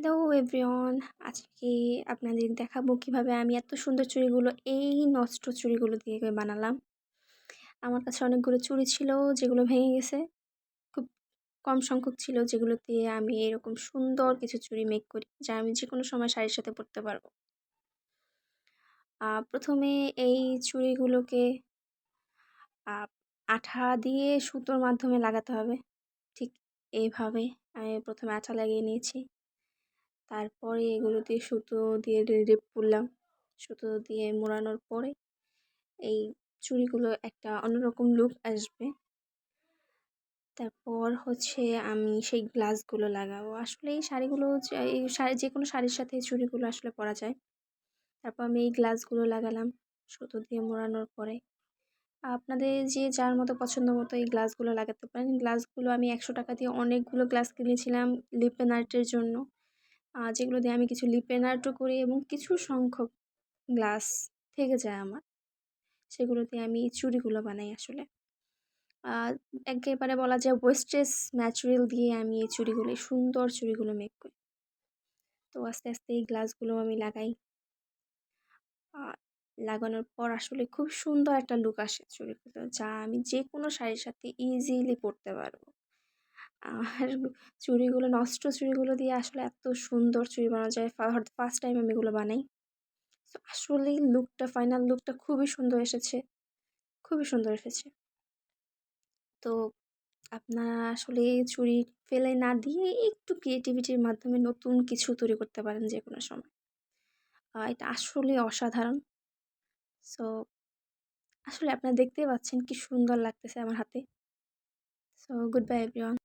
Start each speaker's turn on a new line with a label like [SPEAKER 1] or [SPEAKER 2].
[SPEAKER 1] Hello everyone, আজকে আপনাদের দেখাবো কিভাবে আমি এত সুন্দর চুড়িগুলো এই নষ্ট চুড়িগুলো দিয়ে বানালাম। আমার কাছে অনেকগুলো চুড়ি ছিল যেগুলো ভেঙে গেছে। খুব কম সংখ্যক ছিল যেগুলো দিয়ে আমি এরকম সুন্দর কিছু চুড়ি মেক করি যা আমি যেকোনো সময় শাড়ির সাথে পরতে পারবো। প্রথমে এই চুড়িগুলোকে আ আঠা দিয়ে সুতোর মাধ্যমে লাগাতে হবে। ঠিক এইভাবে আমি প্রথমে আঠা লাগিয়ে নিয়েছি। তারপরে এগুলো দিয়ে সুতো দিয়ে রেপ করলাম। সুতো দিয়ে মোড়ানোর পরে এই চুড়িগুলো একটা অন্যরকম লুক আসবে। তারপর হচ্ছে আমি সেই গ্লাসগুলো লাগাবো। আসলে এই শাড়িগুলো এই শাড়ি যেকোনো শাড়ির সাথে এই চুড়িগুলো আসলে পরা যায়। তারপর আমি এই গ্লাসগুলো লাগালাম সুতো দিয়ে মোড়ানোর পরে। আপনাদের যে যার মতো পছন্দ মতো এই গ্লাসগুলো লাগাতে পারেন। গ্লাসগুলো আমি ১০০ টাকা দিয়ে অনেকগুলো গ্লাস কিনেছিলাম লিপ পেন আর্টের জন্য। যেগুলো দিয়ে আমি কিছু লিপ পেন আর্টও করি এবং কিছু সংখ্যক গ্লাস থেকে যায় আমার। সেগুলো দিয়ে আমি চুড়িগুলো বানাই আসলে। আ একেবারে বলা যায় ওয়েস্টেজ ম্যাটেরিয়াল দিয়ে আমি এই চুড়িগুলো, এই সুন্দর চুড়িগুলো মেক করি। তো আস্তে, আস্তে এই গ্লাসগুলো আমি লাগাই। আ লাগানোর পর আসলে খুব সুন্দর একটা লুক আসে চুড়িগুলো, যা আমি যেকোনো শাড়ির সাথে ইজিলি পরতে পারবো। আর চুড়িগুলো দিয়ে আসলে এত সুন্দর চুড়ি বানানো যায়। হয়তো ফার্স্ট টাইম আমি এগুলো বানাই। তো আসলেই ফাইনাল লুকটা খুবই সুন্দর এসেছে। খুবই সুন্দর এসেছে। তো আপনারা আসলে চুড়ি ফেলে না দিয়ে একটু ক্রিয়েটিভিটির মাধ্যমে নতুন কিছু তৈরি করতে পারেন যেকোনো সময়। এটা আসলেই অসাধারণ। সো আসলে আপনারা দেখতেই পাচ্ছেন কি সুন্দর লাগতেছে আমার হাতে। So good bye everyone.